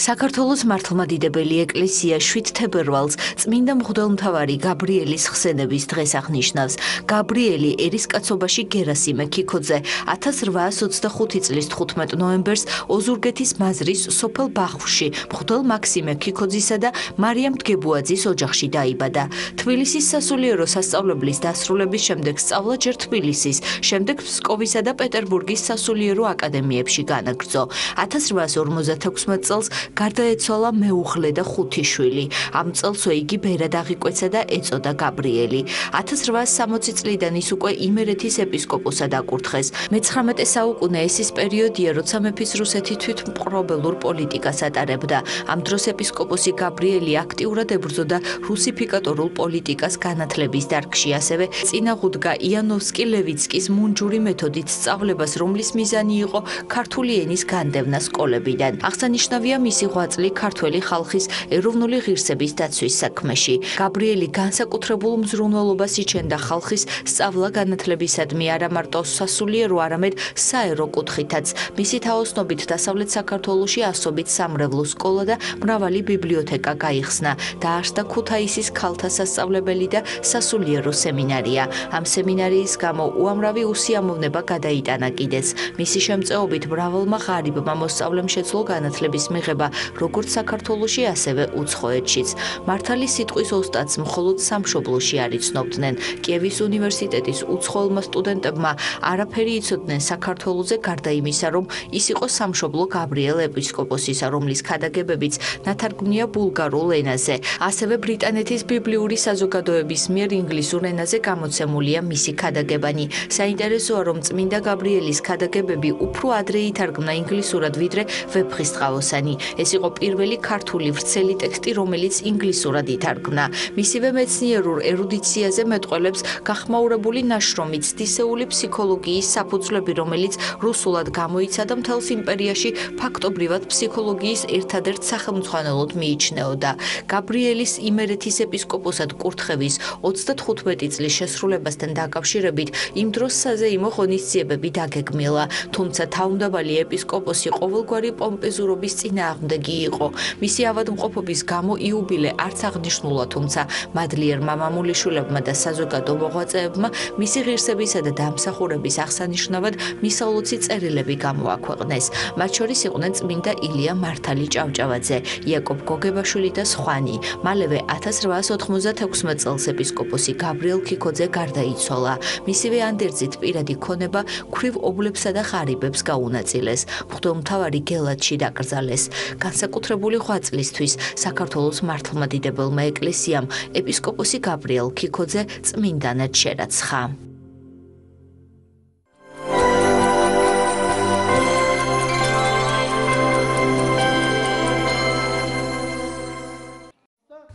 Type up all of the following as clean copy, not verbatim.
საქართველოს მართლმადიდებელი ეკლესია 7 თებერვალს წმინდა მღვდელმთავარი გაბრიელის ხსენების დღეს აღნიშნავს. გაბრიელი ერისკაცობაში გერასიმე ქიქოძე 1825 წლის 15 ნოემბერს ოზურგეთის მაზრის სოფელ ბახვში მღვდელ მაქსიმე ქიქოძისა და მარიამ დგებუაძის ოჯახში დაიბადა. თბილისის სასულიერო სასწავლებლის დასრულების შემდეგ სწავლა ჯერ თბილისის, შემდეგ ფსკოვისა და პეტერბურგის სასულიერო აკადემიებში განაგრძო. 1856 წელს გარდაეცვალა მეუღლე და 5 შვილი. ამ წელსვე იგი ბერად აღიკვეცა და ეწოდა გაბრიელი. 1860 წლიდან ის უკვე იმერეთის ეპისკოპოსად აკურთხეს. მე-19 საუკუნე ეს ის პერიოდია, როცა მეფის რუსეთი თვითმპყრობელურ პოლიტიკას ატარებდა. ამ დროს ეპისკოპოსი გაბრიელი აქტიურად ებრძოდა რუსიფიკატორულ პოლიტიკას განათლების დარგში, ასევე წინაღუდგა იანოვსკი ლევიცკის მუნჯური მეთოდით სწავლებას, რომლის მიზანი იყო ქართული ენის განდევნა სკოლებიდან. აღსანიშნავია მისი ღვაწლი ქართველი ხალხის ეროვნული ღირსების დაცვის საქმეში. გაბრიელი განსაკუთრებულ მზრუნველობას იჩენდა ხალხის სწავლა-განათლებისადმი არა მარტო სასულიერო, არამედ საერო კუთხითაც. მისი თაოსნობით დასავლეთ საქართველოში ასობით სამრევლო სკოლა და მრავალი ბიბლიოთეკა გაიხსნა. დაარსდა ქუთაისის ქალთა სასწავლებელი და სასულიერო სემინარია. ამ სემინარიის გამო უამრავი უსიამოვნება გადაიტანა კიდეც. მისი შემწეობით მრავალმა ღარიბმა მოსწავლემ შეძლო განათლების მიღება როგორც საქართველოში, ასევე უცხოეთშიც. მართალი სიტყვის ოსტატს მხოლოდ სამშობლოში არ იცნობდნენ. კიევის უნივერსიტეტის უცხოელმა სტუდენტებმა არაფერი იცოდნენ საქართველოზე, გარდა იმისა, რომ ის იყო სამშობლო გაბრიელ ეპისკოპოსისა, რომლის ქადაგებებიც ნათარგმნია ბულგარულ ენაზე. ასევე ბრიტანეთის ბიბლიური საზოგადოების მიერ ინგლისურ ენაზე გამოცემულია მისი ქადაგებანი. საინტერესოა, რომ წმინდა გაბრიელის ქადაგებები უფრო ადრე ითარგმნა ინგლისურად, ვიდრე ვეფხისტყაოსანი. ეს იყო პირველი ქართული ვრცელი ტექსტი, რომელიც ინგლისურად ითარგმნა. მისივე მეცნიერულ ერუდიციაზე მეტყველებს გახმაურებული ნაშრომი ცდისეული ფსიქოლოგიის საფუძვლები, რომელიც რუსულად გამოიცა და მთელს იმპერიაში ფაქტობრივად ფსიქოლოგიის ერთადერთ სახელმძღვანელოდ მიიჩნეოდა. გაბრიელის იმერეთის ეპისკოპოსად კურთხევის 35 წლის შესრულებასთან დაკავშირებით იმ დროს საზეიმო ღონისძიებები დაგეგმილა, თუმცა თავმდაბალი ეპისკოპოსი ყოველგვარი პომპეზურობის წინააღმდეგი იყო. მისი ავადმყოფობის გამო იუბილე არც აღნიშნულა, თუმცა მადლიერმა მამულიშვილებმა და საზოგადო მოღვაწეებმა მისი ღირსებისა და დამსახურების აღსანიშნავად მისავლოცი წერილები გამოაქვეყნეს. მათ შორის იყვნენ წმინდა ილია მართალი ჭავჭავაძე, იაკობ გოგებაშვილი და სხვანი. მალევე 1896 წელს ეპისკოპოსი გაბრიელ ქიქოძე გარდაიცვალა. მისივე ანდერძით პირადი ქონება ქვრივ ობლებსა და ღარიბებს გაუნაწილეს. მღვდელმთავარი გელათში დაკრძალეს. განსაკუთრებული ღვაწლისთვის საქართველოს მართლმადიდებელმა ეკლესიამ ეპისკოპოსი გაბრიელ ქიქოძე წმინდანად შერაცხა.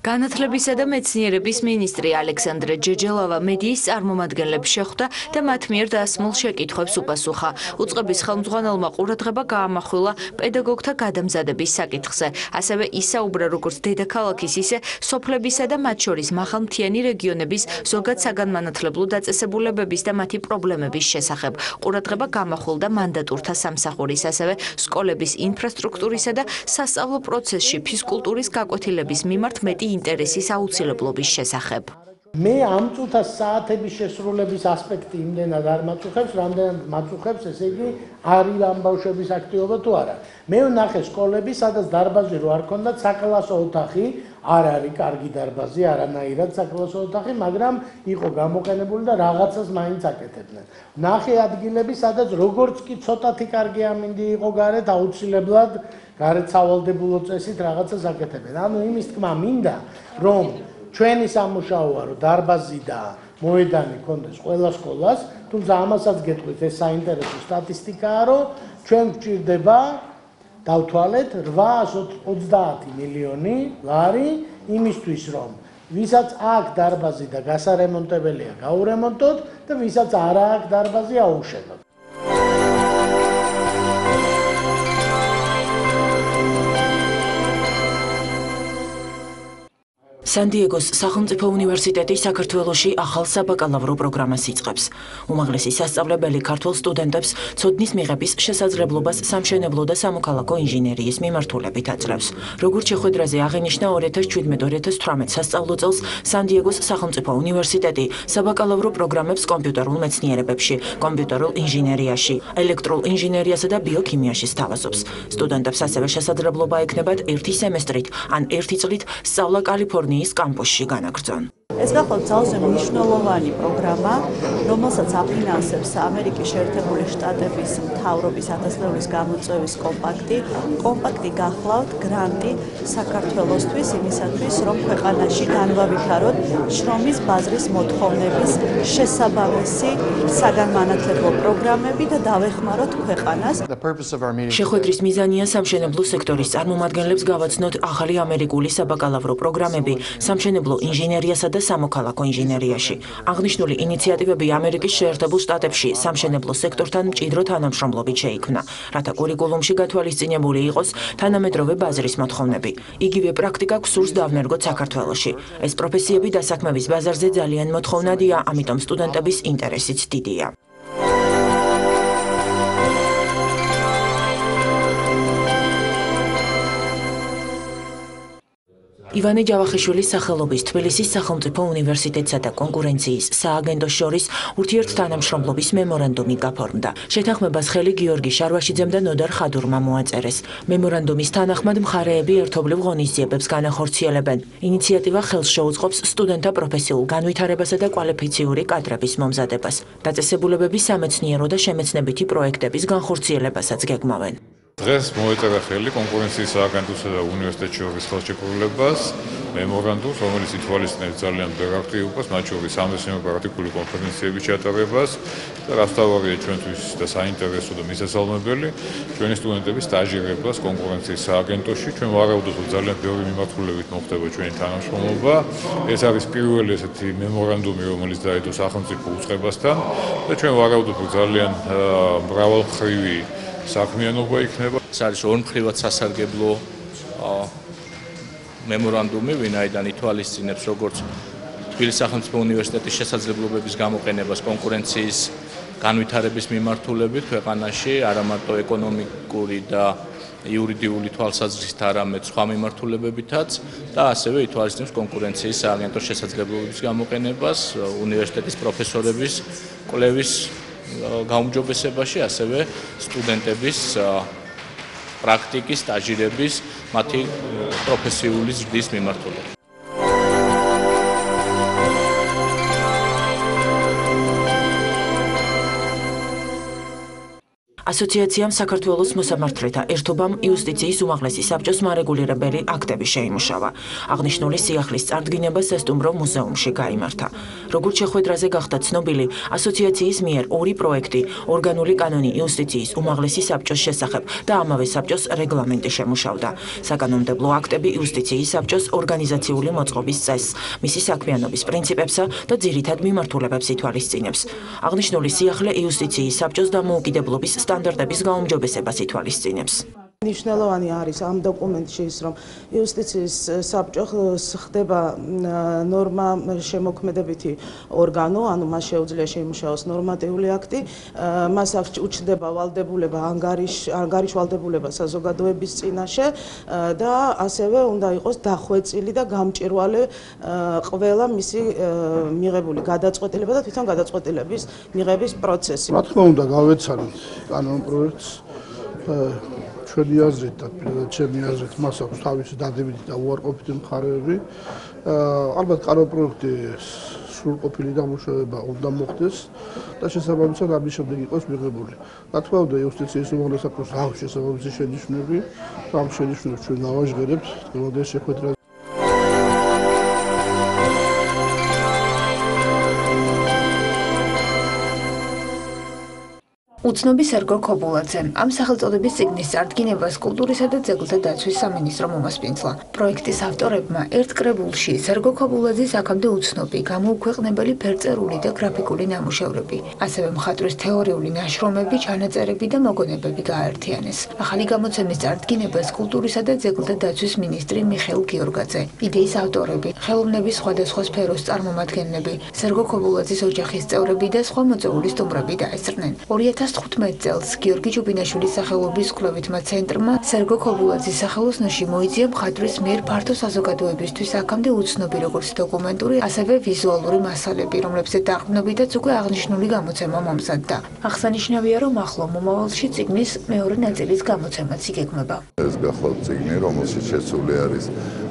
განათლებისა და მეცნიერების მინისტრი ალექსანდრე ჯეჯელავა მედიის წარმომადგენლებს შეხვდა და მათ მიერ დასმულ შეკითხვებს უპასუხა. უწყების ხელმძღვანელმა ყურადღება გაამახვილა პედაგოგთა გადამზადების საკითხზე. ასევე ისაუბრა როგორც დედაქალაქის, ისე სოფლებისა და მათ შორის მაღალმთიანი რეგიონების ზოგად საგანმანათლებლო დაწესებულებების და მათი პრობლემების შესახებ. ყურადღება გამახვილდა მანდატურთა სამსახურის, ასევე სკოლების ინფრასტრუქტურისა და სასწავლო პროცესში ფიზკულტურის გაკვეთილების მიმართ მეტი ინტერესის აუცილებლობის შესახებ. მე ამ წუთას საათების შესრულების ასპექტი იმდენად არ მაწუხებს, რამდენად მაწუხებს, ესე იგი, არის ამ ბავშვების აქტივობა თუ არა. მე ვნახე სკოლები, სადაც დარბაზი რო არ ქონდათ, საკლასო ოთახი, არ არის კარგი დარბაზი, არანაირად საკლასო ოთახი, მაგრამ იყო გამოყენებული და რაღაცას მაინც აკეთებდნენ. ვნახე ადგილები, სადაც როგორც კი ცოტათი კარგი ამინდი იყო გარეთ, აუცილებლად გარეთ სავალდებულო წესით რაღაცას აკეთებენ. ანუ იმის თქმა მინდა, რომ ჩვენი სამუშაოა, რომ დარბაზი და მოედანი ქონდეს ყველა სკოლას, თუმცა ამასაც გეტყვით, ეს საინტერესო სტატისტიკაა, რომ ჩვენ გვჭირდება დავთვალეთ 830 მილიონი ლარი იმისთვის, რომ ვისაც აქვს დარბაზი და გასარემონტებელია გაურემონტოთ და ვისაც არ აქვს დარბაზი აუშენოთ. სან-დიეგოს სახელმწიფო უნივერსიტეტი საქართველოში ახალ საბაკალავრო პროგრამას იწყებს. უმაღლესი სასწავლებელი ქართველ სტუდენტებს ცოდნის მიღების შესაძლებლობას სამშენებლო და სამოქალაქო ინჟინერიის მიმართულებით აძლევს. Როგორც შეხვედრაზე აღინიშნა 2017-2018 სასწავლო წელს სან-დიეგოს სახელმწიფო უნივერსიტეტი საბაკალავრო პროგრამებს კომპიუტერულ მეცნიერებებში, კომპიუტერულ ინჟინერიაში, ელექტრულ ინჟინერიასა და ბიოქიმიაში სთავაზობს. სტუდენტებს ასევე შესაძლებლობა ექნებათ ერთი სემესტრით ან ერთი წლით სწავლა კალიფორნიის კამპუსში განაგრძონ. ეს გახლავთ ძალზე მნიშვნელოვანი პროგრამა, რომელსაც აფინანსებს ამერიკის შეერთებული შტატების მთავრობის ათასლეულის გამოწვევის კომპაქტი. კომპაქტი გახლავთ გრანტი საქართველოსთვის იმისათვის, რომ ქვეყანაში განვავითაროთ შრომის ბაზრის მოთხოვნების შესაბამისი საგანმანათლებლო პროგრამები და დავეხმაროთ ქვეყანას. შეხვედრის მიზანია სამშენებლო სექტორის წარმომადგენლებს გავაცნოთ ახალი ამერიკული საბაკალავრო პროგრამები სამშენებლო ინჟინერიასა და სამოქალაქო ინჟინერიაში. აღნიშნული ინიციატივები ამერიკის შეერთებულ შტატებში სამშენებლო სექტორთან მჭიდრო თანამშრომლობით შეიქმნა, რათა კურიკულუმში გათვალისწინებული იყოს თანამედროვე ბაზრის მოთხოვნები. იგივე პრაქტიკა გსურს დავნერგოთ საქართველოში. ეს პროფესიები დასაქმების ბაზარზე ძალიან მოთხოვნადია, ამიტომ სტუდენტების ინტერესიც დიდია. ივანე ჯავახიშვილის სახელობის თბილისის სახელმწიფო უნივერსიტეტსა და კონკურენციის სააგენტოს შორის ურთიერთთანამშრომლობის მემორანდუმი გაფორმდა. შეთანხმებას ხელი გიორგი შარვაშიძემ და ნოდარ ხადურმა მოაწერეს. მემორანდუმის თანახმად მხარეები ერთობლივ ღონისძიებებს განახორციელებენ. ინიციატივა ხელს შეუწყობს სტუდენტთა პროფესიულ განვითარებასა და კვალიფიციური კადრების მომზადებას. დაწესებულებები სამეცნიერო და შემეცნებითი პროექტების განხორციელებასაც გეგმავენ. დღეს მოეწერა ხელი კონკურენციის სააგენტოსა და უნივერსიტეტის შორის ხელშეკრულებას მემორანდუმს, რომელიც ითვალისწინებს ძალიან ბევრ აქტივობას, მათ შორის სამეცნიერო პრაქტიკული კონფერენციების ჩატარებას და რასთავარია ჩვენთვის და საინტერესო და მისასალმებელი ჩვენი სტუდენტების სტაჟირებას კონკურენციის სააგენტოში. ჩვენ ვარაუდობთ, რომ ძალიან ბევრი მიმართულებით მოხდება ჩვენი თანამშრომლობა. ეს არის პირველი ესეთი მემორანდუმი, რომელიც დაედო სახელმწიფო უწყებასთან და ჩვენ ვარაუდობთ, რომ ძალიან მრავალმხრივი საქმიანობა იქნება. ეს არის ორმხრივად სასარგებლო მემორანდუმი, ვინაიდან ითვალისწინებს როგორც თბილისის სახელმწიფო უნივერსიტეტის შესაძლებლობების გამოყენებას კონკურენციის განვითარების მიმართულებით ქვეყანაში, არა მარტო ეკონომიკური და იურიდიული თვალსაზრისით, არამედ სხვა მიმართულებებითაც და ასევე ითვალისწინებს კონკურენციის სააგენტოს შესაძლებლობების გამოყენებას უნივერსიტეტის პროფესორების კვლევის გაუმჯობესებაში, ასევე სტუდენტების პრაქტიკის, სტაჟირების, მათი პროფესიული ზრდის მიმართულებით. ასოციაციამ საქართველოს მოსამართლეთა ერთობამ იუსტიციის უმაღლესი საბჭოს მარეგულირებელი აქტები შეიმუშავა. აღნიშნული სიახლის წარდგინება სასტუმრო მუზეუმში გაიმართა. როგორც შეხვედრაზე გახდა ცნობილი, ასოციაციის მიერ ორი პროექტი, ორგანული კანონი იუსტიციის უმაღლესი საბჭოს შესახებ და ამავე საბჭოს რეგლამენტი შემუშავდა. საკანონმდებლო აქტები იუსტიციის საბჭოს ორგანიზაციული მოწყობის წესს, მისი საქმიანობის პრინციპებსა და ძირითად მიმართულებებს ითვალისწინებს. აღნიშნული სიახლე იუსტიციის საბჭოს დამოუკიდებლობის სტანდარტების გაუმჯობესებას ითვალისწინებს. მნიშვნელოვანი არის ამ დოკუმენტში ის, რომ იუსტიციის საბჭოს ხდება ნორმა შემოქმედებითი ორგანო, ანუ მას შეუძლია შეიმუშაოს ნორმატიული აქტი, მას უჩნდება ვალდებულება ანგარიშ ვალდებულება საზოგადოების წინაშე და ასევე უნდა იყოს დახვეწილი და გამჭვირვალე ყველა მისი მიღებული გადაწყვეტილება და თვითონ გადაწყვეტილების მიღების პროცესი. რა თქმა უნდა, გავეცანით კანონ პროექტს ჩვენი აზრით და ჩემი აზრით მას აქვს თავისი დადებითი და უარყოფითი მხარეები. ალბათ კანონ პროექტი სრულყოფილი დამუშავება უნდა მოხდეს და შესაბამისად ამის შემდეგ იყოს მიღებული. რა თქმა უნდა, იუსტიციის უმაღლეს საბჭოს აქვს შესაბამისი შენიშვნები, ამ შენიშვნებს ჩვენ გავაჟღერებთ დღევანდელ შეხვედრაზე. უცნობი სერგო ქობულაძე ამ სახელწოდების წიგნის წარდგინებას კულტურისა და ძეგლთა დაცვის სამინისტრო მომასპინძლა. პროექტის ავტორებმა ერთ კრებულში სერგო ქობულაძის აქამდე უცნობი, გამოუქვეყნებელი ფერწერული და გრაფიკული ნამუშევრები, ასევე მხატვრის თეორიული ნაშრომები, ჩანაწერები და მოგონებები გააერთიანეს. ახალი გამოცემის წარდგინებას კულტურისა და ძეგლთა დაცვის მინისტრი მიხეილ გიორგაძე, იდეის ავტორები, ხელოვნების სხვადასხვა სფეროს წარმომადგენლები, სერგო ქობულაძის ოჯახის წევრები და სხვა მოწვეული სტუმრები დაესწრნენ. 2015 წელს გიორგი ჭუბინაშვილის სახელობის კვლევითმა ცენტრმა სერგო ქობულაძის სახელოსნოში მოიწია მხატვრის მიერ ფართო საზოგადოებისთვის აქამდე უცნობი როგორც დოკუმენტური, ასევე ვიზუალური მასალები, რომლებზეც დაყრდნობითაც უკვე აღნიშნული გამოცემა მომზადდა. აღსანიშნავია, რომ ახლო მომავალში წიგნის მეორე ნაწილის გამოცემაც იგეგმება. ეს გახლავთ წიგნი, რომელშიც შესული არის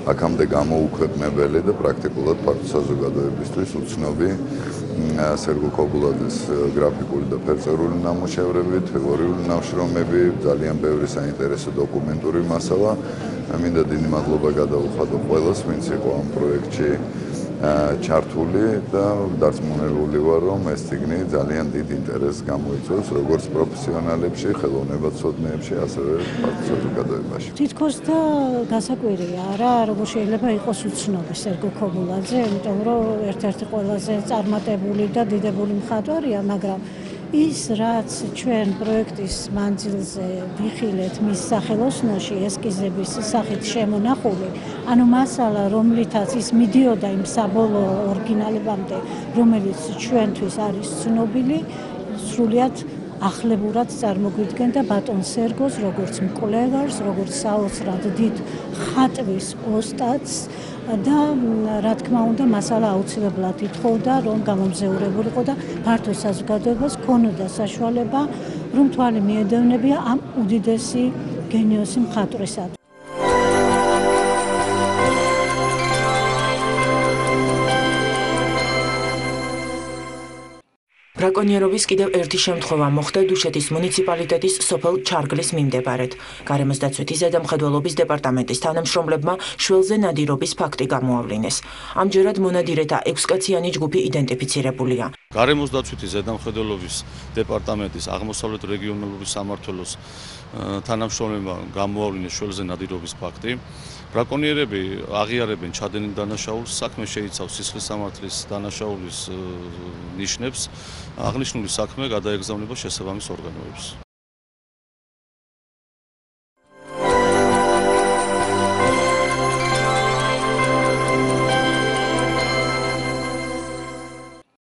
აქამდე გამოუქვეყნებელი და პრაქტიკულად ფართო საზოგადოებისთვის უცნობი სერგო ქობულაძის გრაფიკული და ფერწერული ნამუშევრები, თეორიული ნაშრომები, ძალიან ბევრი საინტერესო დოკუმენტური მასალა. მინდა დიდი მადლობა გადაუხადო ყველას, ვინც იყო ამ პროექტში ჩართული და დარწმუნებული ვარ, რომ ეს წიგნი ძალიან დიდ ინტერესს გამოიწვევს როგორც პროფესიონალებში, ხელოვნებაცოდნეებში, ასევე ფართო საზოგადოებაში. თითქოს და გასაკვირია რა, როგორ შეიძლება იყოს უცნობი სერგო ქობულაძე, იმიტომ რომ ერთ-ერთი ყველაზე წარმატებული და დიდებული მხატვარია, მაგრამ ის რაც ჩვენ პროექტის მანძილზე ვიხილეთ მის სახელოსნოში ესკიზების სახით შემონახული, ანუ მასალა, რომლითაც ის მიდიოდა იმ საბოლოო ორიგინალებამდე, რომელიც ჩვენთვის არის ცნობილი, სრულიად ახლებურად წარმოგვიდგენდა ბატონ სერგოს როგორც მკვლევარს, როგორც საოცრად დიდ ხატვის ოსტატს და რა თქმა უნდა მასალა აუცილებლად ითხოვდა, რომ გამომზეურებულიყო და ფართო საზოგადოებას ქონოდა საშუალება, რომ თვალი მიედევნებია ამ უდიდესი გენიოსი მხატვრისა. ბრაკონიერობის კიდევ ერთი შემთხვევა მოხდა დუშეთის მუნიციპალიტეტის სოფელ ჩარგლის მიმდებარედ. გარემოს დაცვითი ზედამხედველობის დეპარტამენტის თანამშრომლებმა შველზე ნადირობის ფაქტი გამოავლინეს. ამჯერად მონადირეთა 6-კაციანი ჯგუფი იდენტიფიცირებულია. გარემოს დაცვითი ზედამხედველობის დეპარტამენტის აღმოსავლეთ რეგიონალური სამმართველოს თანამშრომლებმა გამოავლინეს შველზე ნადირობის ფაქტი. ბრაკონიერები აღიარებენ ჩადენილ დანაშაულს, საქმე შეიცავს სისხლის სამართლის დანაშაულის ნიშნებს. აღნიშნული საქმე გადაეგზავნება შესაბამის ორგანოებს.